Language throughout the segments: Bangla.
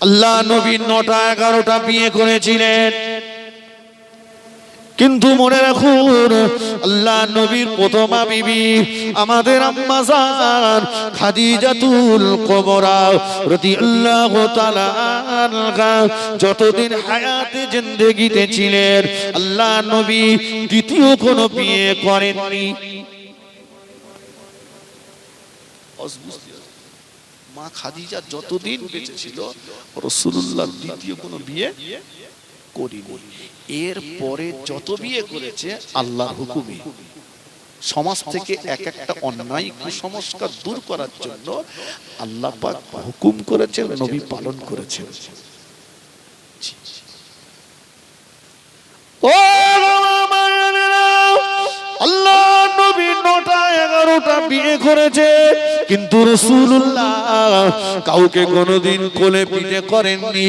আল্লাহ নবী 9টা 11টা বিয়ে করেছিলেন, কিন্তু মনে রাখুন আল্লাহ নবীর প্রথমা বিবি আমাদের আম্মা জান খাদিজাতুল কুবরা রাদিয়াল্লাহু তাআলা আনহা যতদিন হায়াতে জিন্দেগিতে ছিলেন আল্লাহ নবী দ্বিতীয় কোনো বিয়ে করেননি। মা খাদিজা যতদিন বেঁচে ছিল রাসূলুল্লাহ দ্বিতীয় কোনো বিয়ে করেনি। এর পরে যত বিয়ে করেছে আল্লাহর হুকুমে, সমাজ থেকে এক একটা অন্যায় কুসংস্কার দূর করার জন্য আল্লাহ পাক হুকুম করেছেন, নবী পালন করেছেন। ও আল্লাহ নবী 9টা 11টা বিয়ে করেছে, কিন্তু রাসূলুল্লাহ কাউকে কোনোদিন কোলে পিঠে করেননি,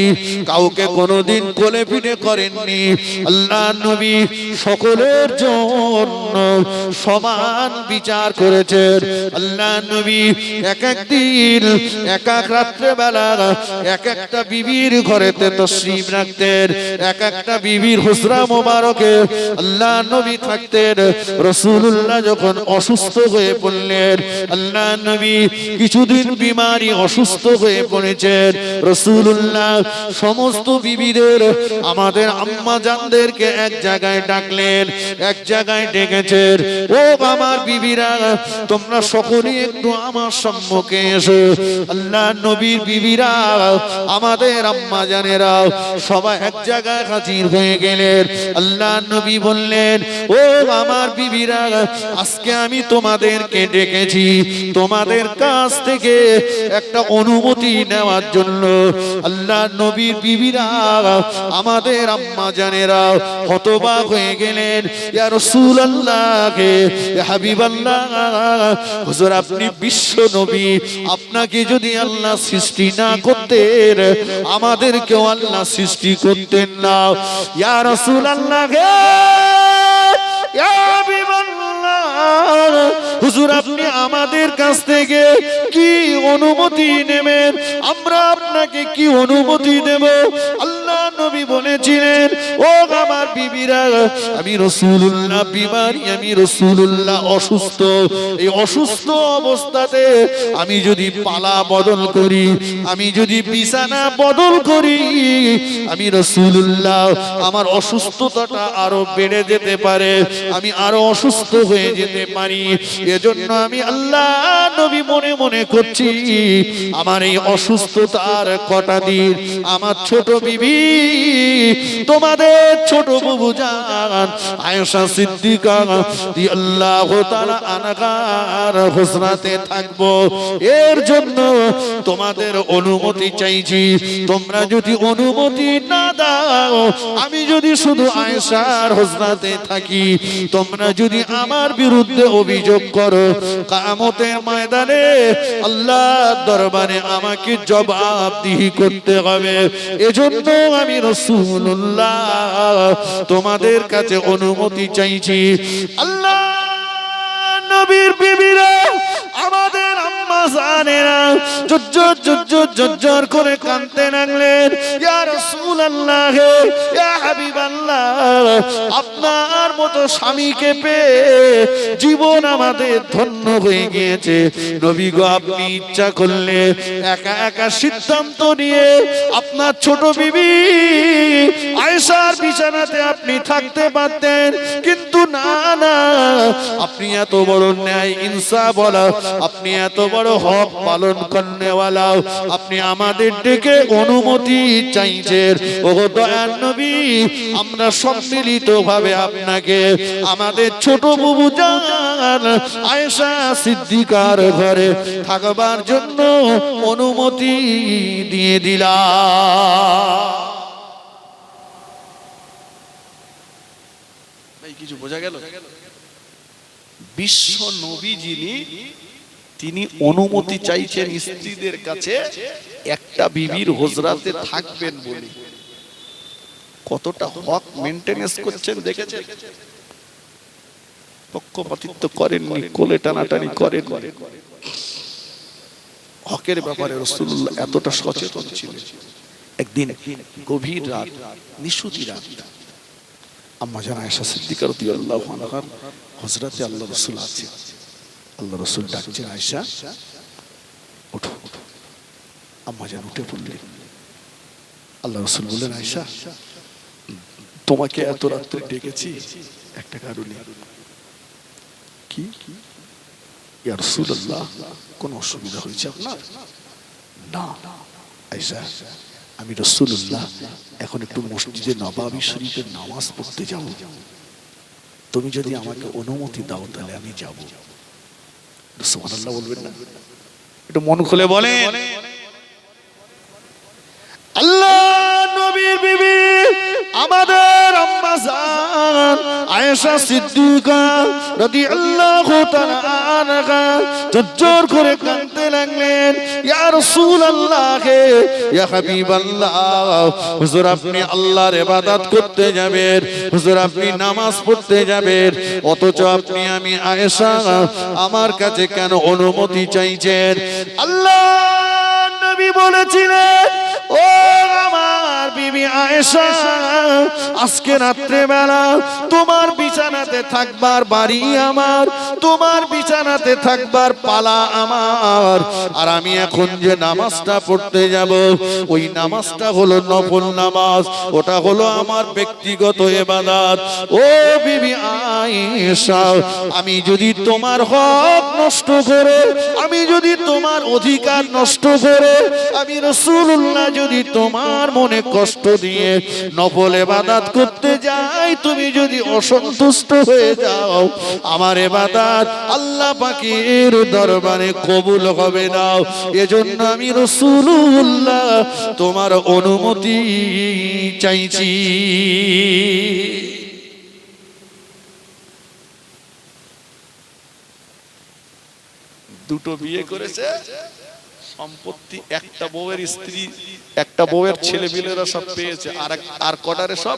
কাউকে কোনোদিন কোলে পিঠে করেননি। আল্লাহ নবী সকলের জন্য সমান বিচার করেছেন। আল্লাহ নবী এক এক দিন এক এক রাত্রে বেলা এক একটা বিবির ঘরেতে তশরিফ রাখতেন, এক একটা বিবির হুজরা মোবারকে আল্লাহ নবী থাকতেন। রাসূলুল্লাহ যখন অসুস্থ হয়ে পড়লেন, আল্লাহ নবী কিছুদিন বিমারি অসুস্থ হয়ে পড়েছেন, রাসূলুল্লাহ সমস্ত বিবিদের আমাদের আম্মা জানদেরকে এক জায়গায় ডাকলেন, এক জায়গায় ডেকেছেন। ও আমার বিবিরা, তোমরা সকলেই একটু আমার সম্মুখে এসো। আল্লাহ নবীর বিবিরা আমাদের আম্মা জানেরা সবাই এক জায়গায় হাজির হয়ে গেলেন। আল্লাহ নবী বললেন, ও আমার বিবিরা, আজকে আমি তোমাদেরকে ডেকেছি তোমাদের কাছ থেকে একটা অনুমতি নেওয়ার জন্য। আল্লাহ নবীর বিবিরা আমাদের আম্মা জানেরা হতবাক হয়ে গেলেন। ইয়া রাসূলুল্লাহ, ইয়া হাবিবাল্লাহ, হুজুর আপনি বিশ্ব নবী, আপনাকে যদি আল্লাহ সৃষ্টি না করতেন আমাদেরকেও আল্লাহ সৃষ্টি করতেন না। ইয়া রাসূলুল্লাহ, ইয়া হাবিবাল্লাহ, হুজুর আপনি আমাদের কাছ থেকে কি অনুমতি নেবেন, আমরা আপনাকে কি অনুমতি দেব? আল্লাহ নবী বলেছিলেন, ও আমার বিবিরা, আমি রাসূলুল্লাহ বিমারি, আমি রাসূলুল্লাহ অসুস্থ। এই অসুস্থ অবস্থাতে আমি যদি পালা বদল করি, আমি যদি বিছানা বদল করি, আমি রাসূলুল্লাহ আমার অসুস্থতাটা আরো বেড়ে যেতে পারে, আমি আরো অসুস্থ হয়ে যেতে পারি। এজন্য আমি আল্লাহ নবী মনে মনে করছি আমার এই অসুস্থতার কটা দিন আমার ছোট বিবি তোমাদের ছোট বাবু জান আয়েশা সিদ্দিকা রাদিয়াল্লাহু তাআলা আনহার হুজরাতে থাকবো, এর জন্য তোমাদের অনুমতি চাইছি। তোমরা যদি অনুমতি না দাও, আমি যদি শুধু আয়েশার হুজরাতে থাকি, তোমরা যদি আমার বিরুদ্ধে অভিযোগ করো, কিয়ামতের ময়দানে আল্লাহর দরবারে আমাকে জবাবদিহি করতে হবে। এজন্য আমি রাসূলুল্লাহ তোমাদের কাছে অনুমতি চাইছি। আল্লাহ নবীর বিবিরা আমাদের আম্মা জানেরা জজ্জর করে কাঁদতে লাগলেন। ইয়া রাসূলুল্লাহ, ইয়া হাবিবাল্লাহ, আপনার মতো স্বামীকে পেয়ে জীবন আমাদের ধন্য হয়ে গিয়েছে। নবী গো, আপনি ইচ্ছা করলে একা একা সিদ্ধান্ত নিয়ে আপনার ছোট বিবি আয়েশার বিছানাতে আপনি থাকতে পারতেন, কিন্তু না না, আপনি এত বড় ন্যায় ইনসাফ ওয়ালা, আপনি এত বড় হক পালন করনেওয়ালা, আপনি আমাদের ডেকে অনুমতি চাইছেন। ও দয়ার নবী, আমরা সম্মিলিত ভাবে আপনাকে আমাদের ছোট বাবু জান আয়েশা সিদ্দিকার ঘরে থাকবার জন্য অনুমতি দিয়ে দিলাম। কিছু বোঝা গেল? বিশ্ব নবী যিনি, তিনি অনুমতি চাইছেন স্ত্রীদের কাছে একটা বিবির হুজরাতে থাকবেন বলে। কতটা হক মেইনটেনেন্স করছেন দেখেছেন? পক্ষপাতিত্ব করেননি, কোলে টানাটানি করেন। হকের ব্যাপারে রাসূলুল্লাহ এতটা সচেতন ছিলেন। একদিন গভীর রাত, নিশুতি রাত, আম্মা জান আয়েশা সিদ্দিকা রাদিয়াল্লাহু আনহা হযরতে আল্লাহ রাসূল আছে, আল্লাহ রাসূল ডাকছেন, আয়েশা ওঠো। আম্মা জান উঠে পড়লেন। আল্লাহ রাসূল বললেন, আয়েশা তোমাকে এত রাত্রে ডেকেছি একটা কারণে। কি? ইয়া রাসূলুল্লাহ, কোন অসুবিধা হয়েছে আপনার? না আয়েশা, আমি রাসূলুল্লাহ এখন একটু মসজিদে নববী শরীফের নামাজ পড়তে যাব, তুমি যদি আমাকে অনুমতি দাও তাহলে আমি যাব। সুবহানাল্লাহ বলবেন না? একটু মন খুলে বলেন। আল্লাহ নবীর বিবি আমাদের আম্মা জান আয়েশা সিদ্দিকা রাদিয়াল্লাহু তাআলা আনহা জোর করে কাঁদতে লাগলেন, ইয়া রাসূলুল্লাহ, ইয়া হাবিবাল্লাহ, হুজুর আপনি আল্লাহর ইবাদত করতে যাবেন, হুজুর আপনি নামাজ পড়তে যাবেন, অথচ আপনি আমি আয়েশা আমার কাছে কেন অনুমতি চাইছেন? আল্লাহ নবী বলেছিলেন, ও আমার বিবি আয়েশা, আজকে রাত্রে বেলা তোমার বিছানাতে থাকবার বাড়ি আমার, তোমার বিছানাতে থাকবার পালা আমার, আর আমি এখন যে নামাজটা পড়তে যাব ওই নামাজটা হলো নফল নামাজ, ওটা হলো আমার ব্যক্তিগত ইবাদত। ও বিবি আয়েশা, আমি যদি তোমার হক নষ্ট করে, আমি যদি তোমার অধিকার নষ্ট করে, আমি রাসূলুল্লাহ যদি তোমার মনে কষ্ট দিয়ে নফল ইবাদত করতে যাই, তুমি যদি অসন্তুষ্ট হয়ে যাও, আমার ইবাদত আল্লাহ পাকের দরবারে কবুল হবে না। এজন্য আমি রাসূলুল্লাহ তোমার অনুমতি চাইছি। দুটো বিয়ে করেছে, সম্পত্তি একটা বউয়ের স্ত্রী, একটা বউয়ের ছেলে বিলেরা সব পেয়েছে, আর কটারে সব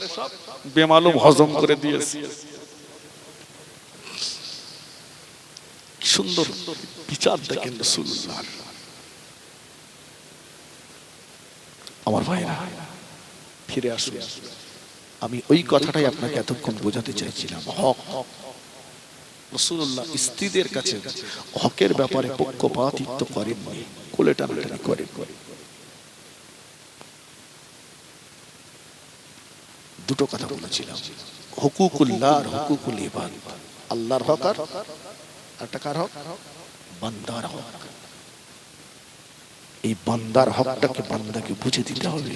বেমালুম হজম করে দিয়েছে। সুন্দর বিচার দেখেন রাসূলুল্লাহ। আমার ভাইরা ফিরে আসুন, আমি ওই কথাটাই আপনাকে এতক্ষণ বোঝাতে চাইছিলাম। হক, রাসূলুল্লাহ স্ত্রীদের কাছে হকের ব্যাপারে পক্ষপাতিত্ব করেননি, কোলে টানাটানি করেন। দুটো কথা বলেছিলাম, হুকুকুল্লাহ আর হুকুকুল ইবাদ, আল্লাহর হক আর একটা কার হক? বান্দার হক। এই বান্দার হকটাকে বান্দাকে বুঝে দিতে হবে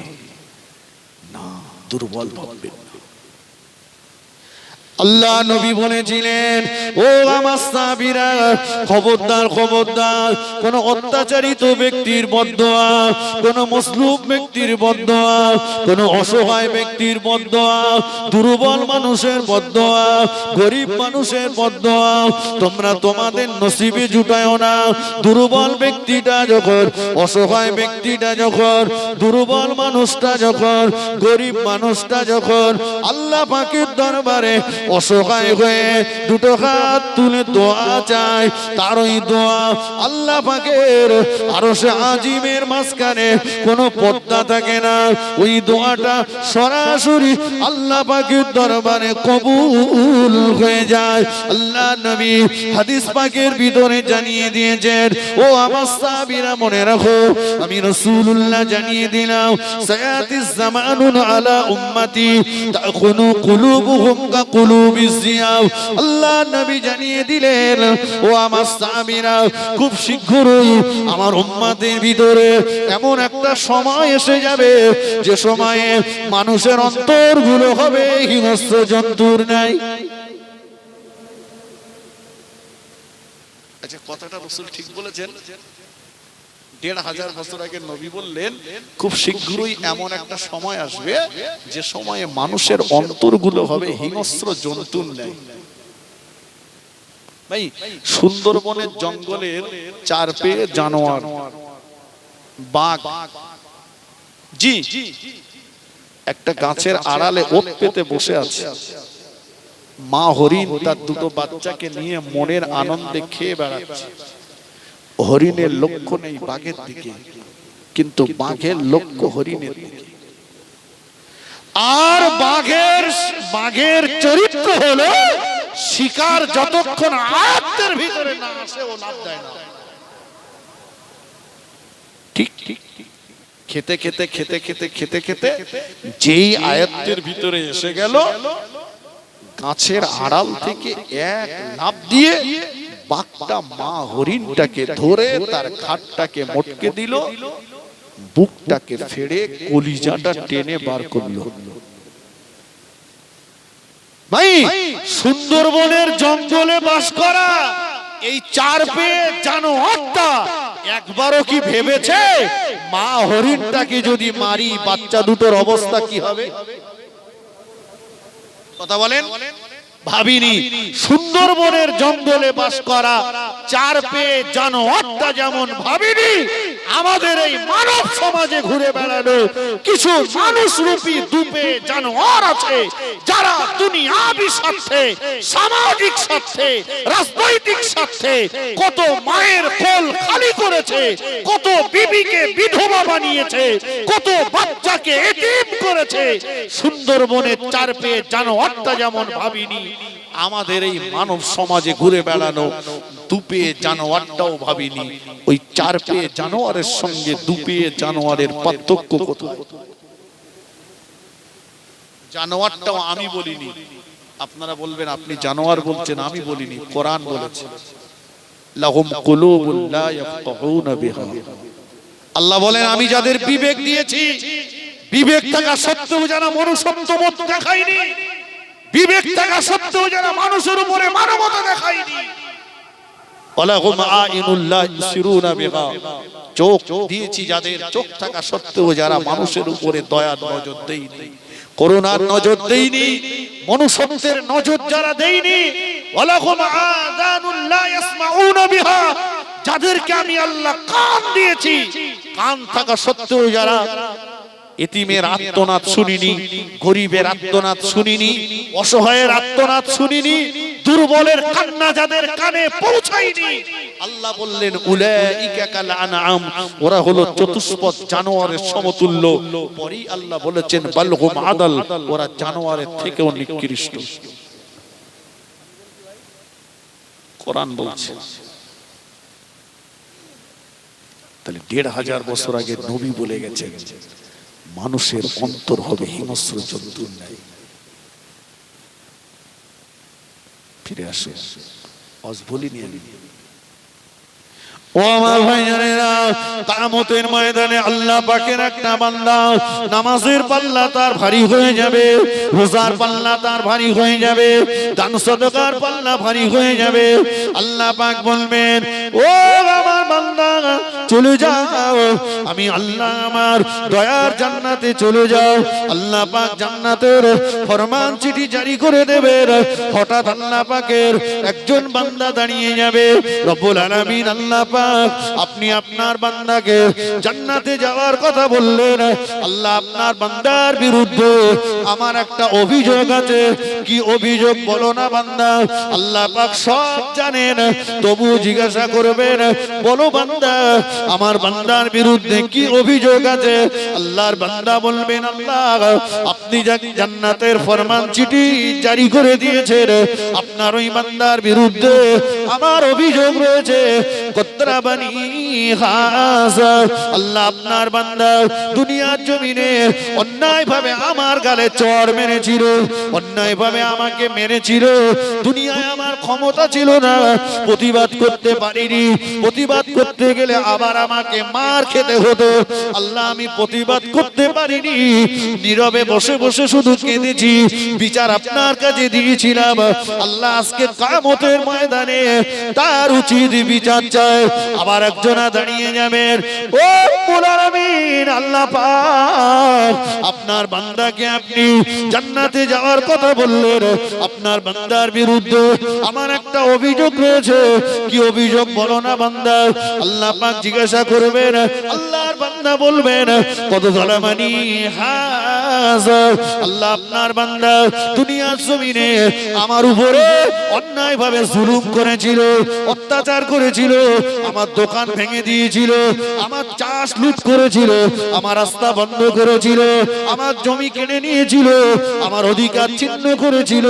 না, দুর্বল ভাববেন না। আল্লাহ নবী বলেছিলেন, ও আমার সাহাবীরা, খবরদার খবরদার, কোন অত্যাচারিত ব্যক্তির বদদোয়া, কোন মজলুম ব্যক্তির বদদোয়া, কোন অসহায় ব্যক্তির বদদোয়া, দুর্বল মানুষের বদদোয়া, গরিব মানুষের বদদোয়া তোমরা তোমাদের নসিবে জুটায়ও না। দুর্বল ব্যক্তিটা যখন, অসহায় ব্যক্তিটা যখন, দুর্বল মানুষটা যখন, গরিব মানুষটা যখন আল্লাহ পাকের দরবারে অসহায় হয়ে দুটো হাত তুলে দোয়া চায়, তার ওই দোয়া আল্লাহ পাকের আরশে আজিমের মাঝখানে কোনো পর্দা থাকে না, ওই দোয়াটা সরাসরি আল্লাহ পাকের দরবারে কবুল হয়ে যায়। আল্লাহ নবী হাদিস পাকের ভিতরে জানিয়ে দিয়েছেন, ও আমার সাহাবীরা মনে রাখো, আমি রাসূলুল্লাহ জানিয়ে দিলাম, সায়াতিস জামানুন আলা উম্মতি তাকুনু কুলুবুহুম কা কুলুবিজ জিয়াব। আল্লাহ নবী জানিয়ে দিলেন, ও আমার সাহাবীরা, খুব শীঘ্রই আমার উম্মতের ভিতরে এমন একটা সময় এসে যাবে যে সময়ে মানুষের অন্তরগুলো হবে হিংস্র জন্তুর ন্যায়। আচ্ছা, কথাটা রাসূল ঠিক বলেছেন। ১৫০০ বছর আগে নবী বললেন, খুব শীঘ্রই এমন একটা সময় আসবে যে সময়ে মানুষের অন্তরগুলো হবে হিংস্র জন্তুর ন্যায়। ভাই, সুন্দরবনের জঙ্গলের চার পেয়ে জানোয়ার, বাঘ, জি একটা গাছের আড়ালে ওত পেতে বসে আছে। মা হরিণ তার দুটো বাচ্চাকে নিয়ে মনের আনন্দে খেয়ে বেড়াচ্ছে। হরিণের লক্ষ্য নেই বাঘের দিকে, কিন্তু বাঘের লক্ষ্য হরিণের দিকে। আর বাঘের চরিত্র হলো শিকার যতক্ষণ আয়ত্তের ভিতরে না আসে ও লাভ দেয় না। ঠিক ঠিক খেতে খেতে খেতে খেতে খেতে খেতে যেই আয়ত্তের ভিতরে এসে গেল, গাছের আড়াল থেকে এক লাফ দিয়ে বাঘটা মা হরিণটাকে ধরে তার ঘাটটাকে মটকে দিল, বুকটাকে ফেড়ে কলিজাটা টেনে বার করলো। ভাই, সুন্দরবনের জঙ্গলে বাস করা এই 4 পেয়ে জানোয়ারটা একবারও কি ভেবেছে মা হরিণটাকে যদি মারি বাচ্চা দুটোর অবস্থা কি হবে? কথা বলেন। ভাবিনি। সুন্দরবনের জঙ্গলে বাস করা 4 পেয়ে জানোয়ারটা যেমন ভাবিনি, আমাদের এই মানব সমাজে ঘুরে বেড়ানো কিছু মানুষরূপী দুপে জানোয়ার আছে, যারা দুনিয়াবি স্বার্থে, সামাজিক স্বার্থে, রাজনৈতিক স্বার্থে কত মায়ের কোল খালি করেছে, কত বিবিকে বিধবা বানিয়েছে, কত বাচ্চাকে এতিম করেছে। সুন্দরবনের 4 পেয়ে জানোয়ারটা যেমন ভাবিনি, আমাদের এই মানব সমাজে ঘুরে বেড়ানো দুপে জানোয়ারটাও ভাবিনি। ওই 4 পেয়ে জানোয়ারের সঙ্গে দুপে জানোয়ারের পার্থক্য কোথায়? জানোয়ারটাও আমি বলিনি, আপনারা বলবেন আপনি জানোয়ার বলছেন, আমি বলিনি, কোরআন বলেছে লাহুম কুলুবুন লা ইয়াফকাহুনা বিহা। আল্লাহ বলেন আমি যাদের বিবেক দিয়েছি, বিবেক থাকা সত্ত্বেও যারা মনুষ্যত্ববোধ দেখায়নি, বিবেক থাকা সত্ত্বেও যারা মানুষের উপরে মানবতা দেখায়নি, ওয়ালাহুম আইনুল লা ইউসিরুনা বিহা। চোখ দিয়েছি যাদের, চোখ থাকা সত্ত্বেও যারা মানুষের উপরে দয়ার নজর দেয়নি, করুণার নজর দেয়নি, মনুষ্যত্বের নজর যারা দেয়নি, ওয়ালাহুম আযানুল লা ইয়াসমাউনা বিহা। যাদেরকে আমি আল্লাহ কান দিয়েছি, কান থাকা সত্ত্বেও যারা এতিমের আর্তনাদ শুনিনি, গরিবের আর্তনাদ শুনিনি, অসহায়ের আর্তনাদ শুনিনি, দুর্বলের কান্না যাদের কানে পৌঁছায়নি, আল্লাহ বললেন উলাইকা কাল আনআম, ওরা হলো চতুষ্পদ জানোয়ারের সমতুল্য। পরেই আল্লাহ বলেছেন বালহুম আদাল, ওরা জানোয়ারের থেকেও নিকৃষ্ট। কোরআন বলছে। তাহলে 1500 বছর আগে নবী বলে গেছেন মানুষের অন্তর হবে হিংস্র জন্তুর ন্যায়। ফিরে আসে আজ বলিনি আমি। ও আমার ভাইয়েরা, কিয়ামতের ময়দানে আল্লাহ পাকের একটা বান্দা নামাজের পাল্লা তার ভারী হয়ে যাবে, রোজার পাল্লা তার ভারী হয়ে যাবে, দান সদকার পাল্লা ভারী হয়ে যাবে। আল্লাহ পাক বলবেন ও আমার বান্দা চলে যাও, আমি আল্লাহ আমার দয়ার জান্নাতে চলে যাও। আল্লাহ পাক জান্নাতের ফরমান চিঠি জারি করে দেবেন। হঠাৎ আল্লাহ পাকের একজন বান্দা দাঁড়িয়ে যাবে। রব্বুল আলামিন আল্লাহ পাক আপনি আপনার বান্দাকে জান্নাতে যাওয়ার কথা বললেন, আল্লাহ আপনার বান্দার বিরুদ্ধে আমার একটা অভিযোগ আছে। কি অভিযোগ বলো না বান্দা? আল্লাহ পাক সব জানেন, তবু জিজ্ঞাসা করবেন বলো বান্দা আমার বান্দার বিরুদ্ধে কি অভিযোগ আছে? আল্লাহর বান্দা বলবেন আল্লাহ আপনি জান্নাতের ফরমান চিঠি জারি করে দিয়েছেন, আপনার ওই বান্দার বিরুদ্ধে আমার অভিযোগ রয়েছে। আল্লাহ আপনার বান্দা দুনিয়ার জমিনে অন্যায় ভাবে আমার গালে চড় মেরেছিল, অন্যায় ভাবে আমাকে মেরেছিল। দুনিয়ায় আমার ক্ষমতা ছিল না, প্রতিবাদ করতে পারিনি, প্রতিবাদ করতে গেলে আবার আমাকে মার খেতে হতো। আল্লাহ আমি প্রতিবাদ করতে পারিনি, নীরবে বসে বসে শুধু কেঁদেছি, বিচার আপনার কাছে দিয়েছিলাম। আল্লাহ আজকে কিয়ামতের ময়দানে তার উচিত বিচার চায়। আবার একজনা দাঁড়িয়ে যাবেন, ও রব্বুল আলামিন আল্লাহ পাক আপনার বান্দাকে আপনি জান্নাতে যাওয়ার কথা বললেন, আপনার বান্দার বিরুদ্ধে আমার একটা অভিযোগ রয়েছে। কি অভিযোগ বলো না বান্দা? আল্লাহ পাক জিজ্ঞাসা করবেন, আল্লাহর বান্দা বলবেন কত জালামানি হাযা। আল্লাহ আপনার বান্দা দুনিয়ার জমিনে আমার উপরে অন্যায় ভাবে জুলুম করেছিল, অত্যাচার করেছিল, আমার দোকান ভেঙে ভেঙে দিয়েছিল, আমার চাষ লুট করেছিল, আমার রাস্তা বন্ধ করেছিল, আমার জমি কেড়ে নিয়েছিল, আমার অধিকার ছিন্ন করেছিল,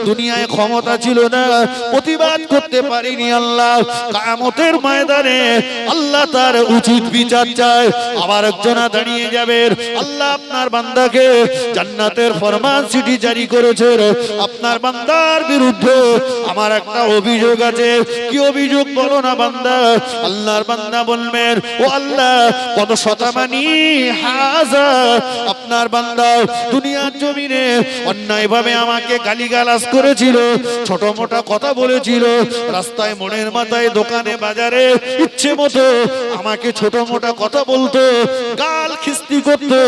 দুনিয়ায় ক্ষমতা ছিল না, প্রতিবাদ করতে পারিনি। আল্লাহ কিয়ামতের ময়দানে আল্লাহ তার উচিত বিচার চায়। আবার একজনা দাঁড়িয়ে যাবেন, আল্লাহ আপনার বান্দাকে জান্নাতের ফরমান চিঠি জারি করেছে, আপনার বান্দার বিরুদ্ধে আমার একটা অভিযোগ আছে। কি অভিযোগ বলো না বান্দা? আল্লাহর বান্দা বলবেন, ও আল্লাহ, কত শতমানি হাজা, আপনার বান্দা দুনিয়ার জমিনে অন্যায়ভাবে আমাকে গালিগালাজ করেছিল, ছোট মোটা কথা বলেছিল, রাস্তায় মোড়ের মাথায় দোকানে বাজারে ইচ্ছে মতো আমাকে ছোট মোটা কথা বলতো, গাল খিস্তি করতো,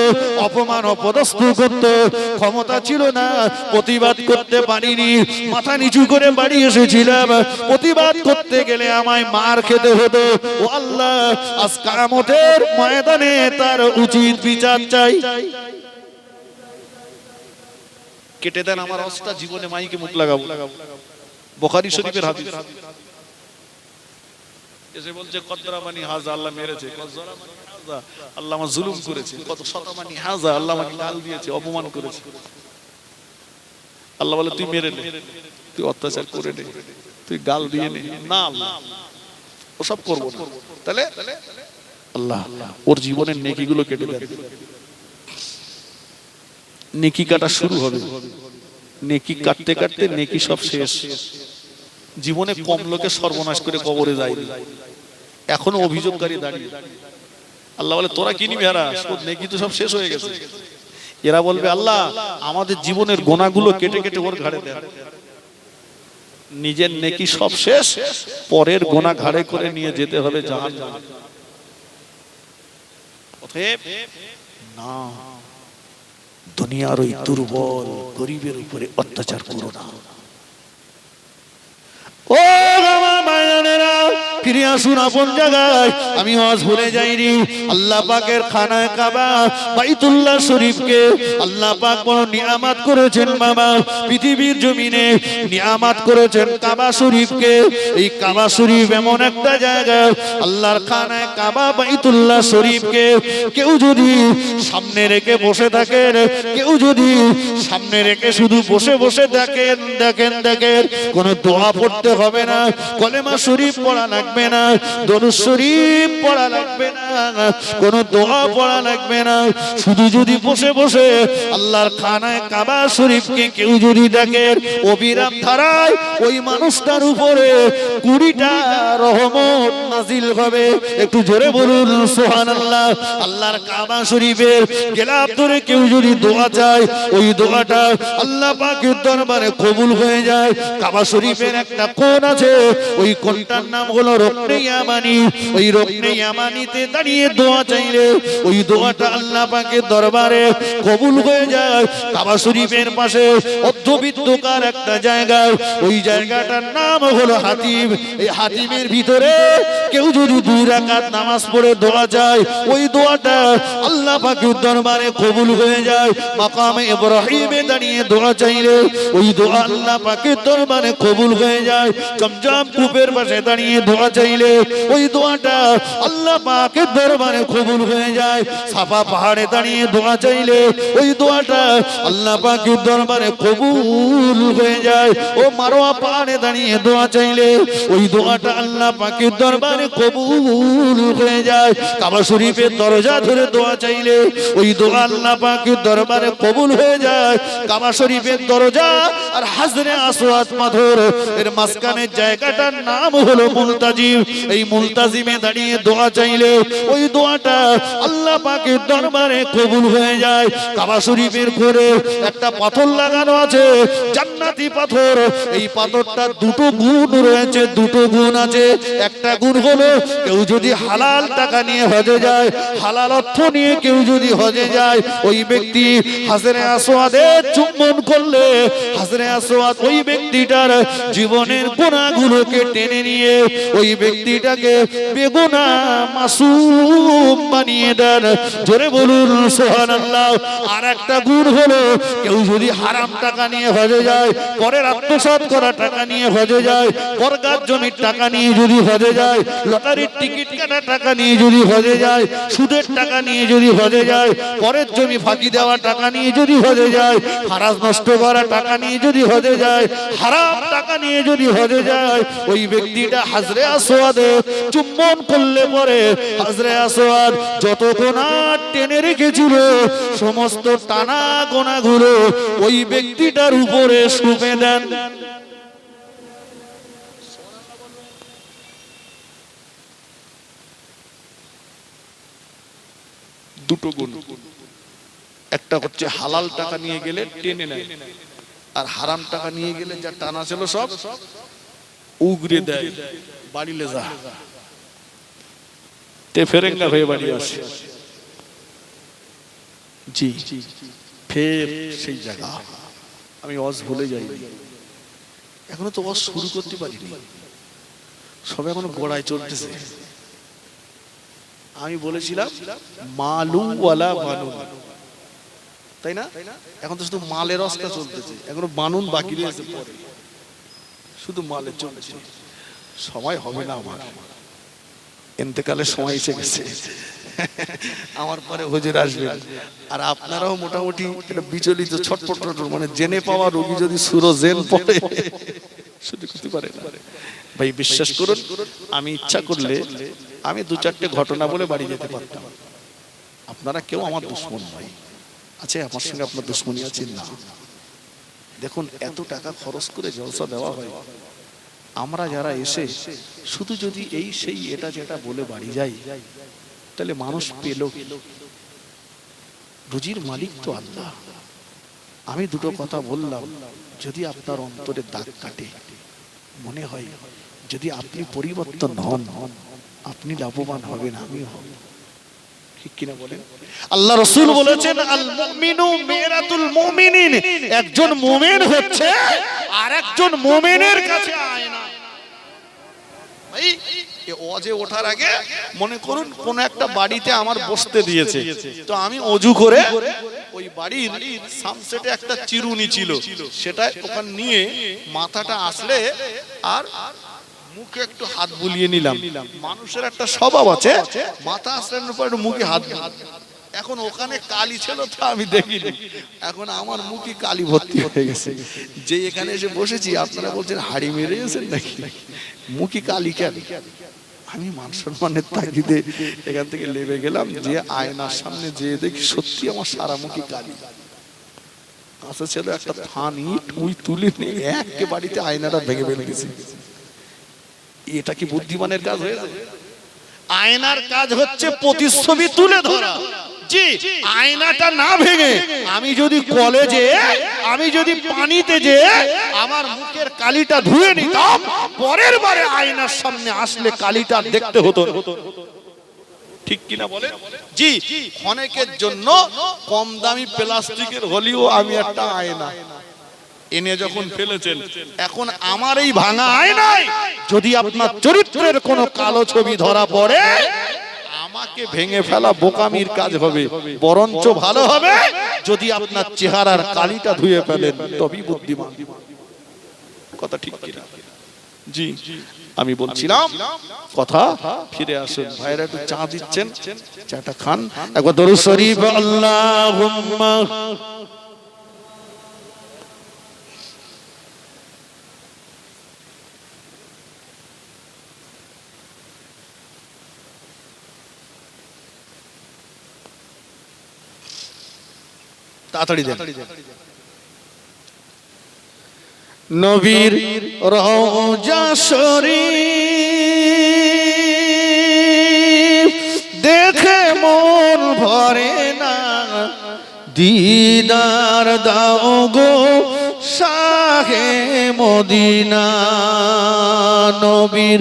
অপমান অপদস্থ করতো। ক্ষমতা ছিল না, প্রতিবাদ করতে পারিনি, মাথা নিচু করে বাড়ি এসেছিলাম, প্রতিবাদ করতে গেলে আমায় মার খেতে হতো। ও আল্লাহ, আজ কিয়ামতের ময়দানে তার উচিত বিচার চাই। কেটে দেন আমার অস্তা, জীবনে মাইকে মুখ লাগাবো। বুখারী শরীফের হাদিস। এসে বলছে কদরামানি হাজা, আল্লাহ মেরেছে, কদরামানি হাজা, আল্লাহ আমার জুলুম করেছে, কত শতমানি হাজা, আল্লাহ আমাকে গাল দিয়েছে, অপমান করেছে। আল্লাহ বলে, তুই মেরে নে, তুই অত্যাচার করে নে, তুই গাল দিয়ে নে। না আল্লাহ, ওসব করবো না। তাহলে আল্লাহ ওর জীবনের নেকিগুলো কেটে দেন। নেকি কাটা শুরু হবে, নেকি কাটতে কাটতে নেকি সব শেষ। জীবনে কম লোকে সর্বনাশ করে কবরে যায়, এখনো অভিযোগকারী দাঁড়িয়ে। আল্লাহ বলে, তোরা কি নিবি? নেকি তো সব শেষ হয়ে গেছে। এরা বলবে, আল্লাহ আমাদের জীবনের গোনাগুলো কেটে কেটে ওর ঘাড়ে দেন। নিজের নেকি সব শেষ, পরের গোনা ঘাড়ে করে নিয়ে যেতে হবে জাহান্নামে। অতএব না, দুনিয়ার ওই দুর্বল গরিবের উপরে অত্যাচার করো না। ও আমার ভাইয়েরা, ফিরে আসুন আপন জায়গায়। আমি ওয়াজ ভুলে যাইনি, আল্লাহ পাকের খানায় কাবা বাইতুল্লাহ শরীফকে আল্লাহ পাক বড় নিয়ামত করেছেন বাবা। পৃথিবীর জমিনে নিয়ামত করেছেন কাবা শরীফকে। এই কাবা শরীফ এমন একটা জায়গা, আল্লাহর খানায় কাবা বাইতুল্লাহ শরীফকে কেউ যদি সামনে রেখে বসে থাকেন, কেউ যদি সামনে রেখে শুধু বসে বসে দেখেন দেখেন দেখেন, কোন দোয়া পড়তে হবে না, কলেমা শরীফ পড়া লাগবে না, দরুদ শরীফ পড়া লাগবে না, কোন দোয়া পড়া লাগবে না। শুধু যদি বসে বসে আল্লাহর খানায় কাবা শরীফকে কেউ যদি দেখেন, অবিরাম ধারায় ওই মানুষটার উপরে 20টা রহমত নাজিল হবে। একটু জোরে বলুন সুবহানাল্লাহ। আল্লাহর কাবা শরীফের গেলাপ ধরে কেউ যদি দোয়া চায়, ওই দোয়াটা আল্লাহ পাকের দরবারে কবুল হয়ে যায়। কাবা শরীফের একটা কোণ আছে, ওই কোণটার নাম হলো রুকনে ইয়ামানি। ওই রুকনে ইয়ামানিতে দাঁড়িয়ে দোয়া চাইলে ওই দোয়াটা আল্লাহ পাকের দরবারে কবুল হয়ে যায়। কাবা শরীফের পাশে অর্ধবৃত্তাকার একটা জায়গা, ওই জায়গাটার নাম হলো হাতিম। এই হাতিমের ভিতরে কেউ যদি 2 রাকাত নামাজ পড়ে দোয়া চায়, ওই দোয়াটা আল্লাহ পাকের দরবারে কবুল হয়ে যায়। মাকামে ইব্রাহিমে দাঁড়িয়ে দোয়া চাইলে ওই দোয়া আল্লাহ পাকের দরবারে কবুল হয়ে যায়। জমজম কূপের পাশে দাঁড়িয়ে দোয়া চাইলে ওই দোয়াটা আল্লাহ পাকের দরবারে কবুল হয়ে যায়। সাফা পাহাড়ে দাঁড়িয়ে দোয়া চাইলে ওই দোয়াটা আল্লাহ পাকের দরবারে কবুল হয়ে যায়। ও মারওয়া পাহাড়ে দাঁড়িয়ে দোয়া চাইলে ওই দোয়াটা আল্লাহ পাকের দরবারে কবুল হয়ে যায়। কাবা শরীফের দরজা ধরে দোয়া চাইলে ওই দোয়া আল্লাহ পাকের দরবারে কবুল হয়ে যায়। কাবা শরীফের দরজা আর হাজরে আসওয়াদ পাথর এর মাঝখানের জায়গাটার নাম হলো মুলতাজিম। এই মুলতাজিমে দাঁড়িয়ে দোয়া চাইলে ওই দোয়াটা আল্লাহ পাকের দরবারে কবুল হয়ে যায়। কাবা শরীফের করে একটা পাথর লাগানো আছে, জান্নাতি পাথর। এই পাথরটার 2টো গুণ রয়েছে, 2টো গুণ আছে। একটা গুণ হলো, কেউ যদি হালাল টাকা নিয়ে হজে যায়, হালাল অর্থ নিয়ে কেউ যদি হজে যায়, ওই ব্যক্তি হাজরে আসওয়াদে চুম্বন করলে হাজরে আসওয়াদ ওই ব্যক্তিটার জীবনের গুনাহগুলোকে টেনে নিয়ে ওই ব্যক্তিটাকে বেগুনা মাসুম বানিয়ে দেন। জোরে বলুন সুবহানাল্লাহ। আর একটা গুণ হলো, কেউ যদি হারাম টাকা নিয়ে হজে যায়, পরের আত্মসাৎ করা টাকা নিয়ে হজে যায়, বরগার জমির টাকা নিয়ে যদি হজে যায়, লটারির টিকিট কাটা টাকা নিয়ে যদি হজে যায়, সুদের টাকা নিয়ে যদি হজে যায়, পরের জমি ফাঁকি দেওয়া টাকা নিয়ে যদি হজে যায়, হারাজ নষ্ট করা টাকা নিয়ে যদি হজে যায়, হারাম টাকা নিয়ে যদি হজে যায়, ওই ব্যক্তিটা হাজরে আসওয়াদে চুম্বন করলে পরে হাজরে আসওয়াদ যত গোনা টেনে রেখেছিল সমস্ত টানা গোনাগুলো ওই ব্যক্তিটার উপরে শুবে দেন। দুটো গুণ, একটা হচ্ছে হালাল টাকা নিয়ে গেলে টেনে নেয়, আর হারাম টাকা নিয়ে গেলে যা টানা ছিল সব উগরে দেয়, বাড়ি লে যা তে ফেরেঙ্গা হয়ে বাড়ি আসে। জি ফের সেই জায়গা আমি ওয়াজ ভুলে যাই, এখনো তো ওয়াজ শুরু করতে পারিনি, সব এখনো গোড়ায় চলতেছে। আমি বলেছিলাম মালু ওয়ালা বানুন, তাই না? এখন তো শুধু মালের রাস্তা চলতেছে, এখনো বানুন বাকি রয়েছে, পরে শুধু মালের চলছে। সময় হবে না আমার, ইন্তেকালের সময় এসে গেছে, আমার পরে হুজুর আসবে। আর আপনারাও মোটামুটি একটা বিচলিত ছটপট, মানে জেনে পাওয়া রোগী যদি সুরো জেন পড়ে শুধু করতে পারে না। ভাই বিশ্বাস করুন, আমি ইচ্ছা করলে আমি দু চারটে ঘটনা বলে বাড়ি যেতে পারতাম। আপনারা কেউ আমার দুশ্মন নয়, আছে আমার সঙ্গে আপনার দুশ্মনী আছে না। দেখুন এত টাকা খরচ করে জলসা দেওয়া হয়, আমরা যারা এসে শুধু যদি এই সেই এটা যেটা বলে বাড়ি যাই, তাহলে মানুষ পেল, রুজির মালিক তো আল্লাহ। আমি দুটো কথা বললাম, যদি আপনার অন্তরে দাগ কাটে, মনে হয় যদি আপনি পরিবর্তন হন, আপনি লাভবান হবেন, আমিও হব, ঠিক কিনা বলেন? আল্লাহ রাসূল বলেছেন আল মুমিনু মিরাতুল মুমিনিন, একজন মুমিন হচ্ছে আরেকজন মুমিনের কাছে আয়না। ভাই এই ওয়াজে ওঠার আগে মনে করুন কোন একটা বাড়িতে আমার বসতে দিয়েছে, তো আমি ওযু করে ওই বাড়ির সামসেটে একটা চিরুনি ছিল, সেটা ওখানে নিয়ে মাথাটা আসলে আর মুখে একটু হাত বুলিয়ে নিলাম। মানুষের একটা স্বভাব আছে, মাথা আসলানোর পর মুখে হাত, এখন ওখানে কালি ছিল তো আমি দেখিনি, এখন আমার মুখে কালি ভর্তি হয়ে গেছে। যে এখানে এসে বসেছি আপনারা বলছেন হাড়ি মেরে গেছেন নাকি, মুখে কালি কেন? আমি মান সম্মানের তাগিদে এখান থেকে লেবে গেলাম, যে আয়নার সামনে যেয়ে দেখি সত্যি আমার সারা মুখে কালি। কাছে ছিল একটা থান ইট, ওই তুলে নিয়ে একে বাড়িতে আয়নাটা ভেঙে ফেলে গেছি। এটা কি বুদ্ধিমানের কাজ হয়ে যাবে? আয়নার কাজ হচ্ছে প্রতিচ্ছবি তুলে ধরা। জি আয়নাটা না ভেঙে আমি যদি কলেজে, আমি যদি পানিতে যে আমার মুখের কালিটা ধুয়ে নিতাম, পরের বারে আয়নার সামনে আসলে কালিটা দেখতে হতো, ঠিক কিনা বলে? জি অনেকের জন্য কম দামি প্লাস্টিকের হলেও আমি একটা আয়না এনে যখন ফেলেছেন, এখন আমার এই ভাঙা আয়নায় যদি আপনার চরিত্রের কোনো কালো ছবি ধরা পড়ে, আমাকে ভেঙে ফেলা বোকামির কাজ হবে, বরঞ্চ ভালো হবে যদি আপনার চেহারার কালিটা ধুয়ে ফেলেন, তবেই বুদ্ধিমান। কথা ঠিক কিনা? জি আমি বলছিলাম, কথা ফিরে আসুন। ভাইরা একটু চা দিচ্ছেন, চাটা খান। একবার দরুদ শরীফ আল্লাহুম্মা তাড়াতাড়ি দেন। নবীর রওজা শরীফ দেখে মন ভরে না, দিদার দাও গো শাহে মদিনা। নবীর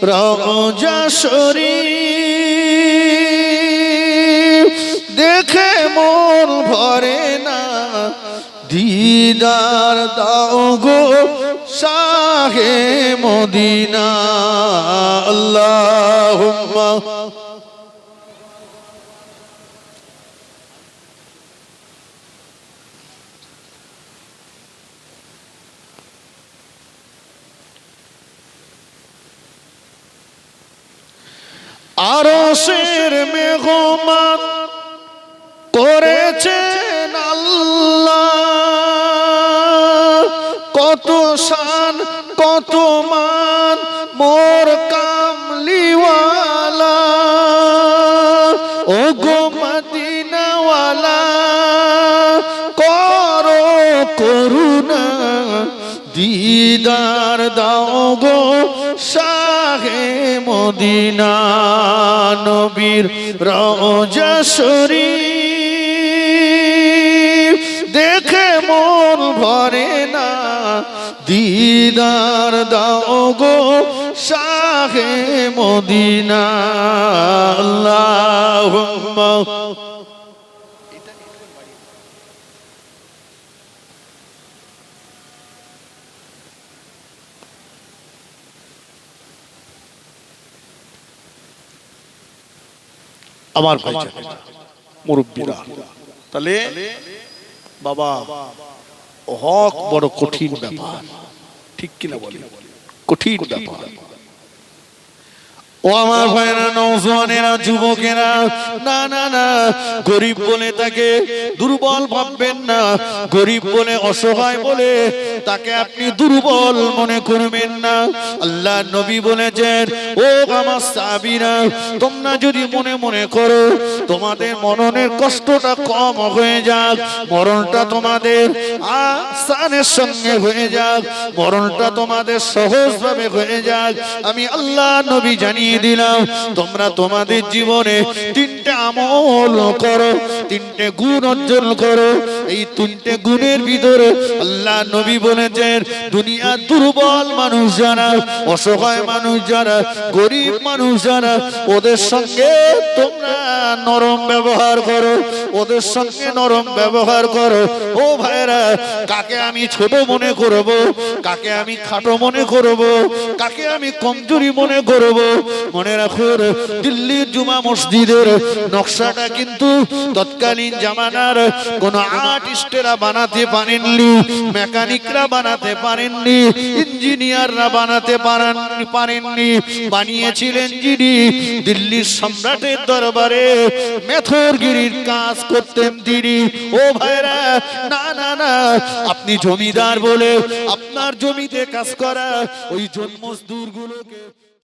রওজা শরীফ দেখে মন ভরে না, দিদার দাও গো শাহে মদিনা। আল্লাহুম্মা আরশের মেহমান করেছেন আল্লাহ, কত শান কত মান মোর কামলিওয়ালা, ও গো মদিনাওয়ালা করো করুণা, দিদার দাও গো শাহে মদিনা। নবীর রওজা শরীফ দেখে মন ভরে না, দিদার দাও গো শাহে মদিনা। আল্লাহুম্মা আমার ভাই মুরব্বীরা, তাহলে বাবা হক বড় কঠিন ব্যাপার, ঠিক কিনা বলি? কঠিন ব্যাপার। ও আমার ভাইরা, নওজওয়ানেরা, যুবকেরা, না না না, গরিব বলে তাকে দুর্বল ভাববেন না, গরিব বলে অসহায় বলে তাকে আপনি দুর্বল মনে করবেন না। আল্লাহ নবী বলেছেন, ও আমার সাহাবীরা, তোমরা যদি মনে মনে করো তোমাদের মরণের কষ্টটা কম হয়ে যাক, মরণটা তোমাদের আসানের সঙ্গে হয়ে যাক, মরণটা তোমাদের সহজভাবে হয়ে যাক, আমি আল্লাহ নবী জানিয়ে দিলাম, তোমরা তোমাদের জীবনে তিনটে আমল করো, তিনটে গুণ অর্জন করো। এই তিনটে গুণের ভিতরে আল্লাহ নবী বলেছেন, দুনিয়া দুর্বল মানুষ যারা, অসহায় মানুষ যারা, গরিব মানুষ যারা, ওদের সঙ্গে তোমরা নরম ব্যবহার করো, ওদের সঙ্গে নরম ব্যবহার করো। ও ভাইরা, কাকে আমি ছোট মনে করব, কাকে আমি খাটো মনে করব, কাকে আমি কমজোরি মনে করব? মনে রাখুন, দিল্লির জুমা মসজিদের নকশাটা কিন্তু তৎকালীন জামানার কোন আর্টিস্টেরা বানাতে পারেননি, মেকানিকরা বানাতে পারেননি, ইঞ্জিনিয়াররা বানাতে পারেননি, বানিয়েছিলেন যিনি দিল্লির সম্রাটের দরবারে মেথরগিরির কাজ করতেন তিনি। ও ভাইরা, না না না, আপনি জমিদার বলে আপনার জমিতে কাজ করা ওই জন মজদুর গুলোকে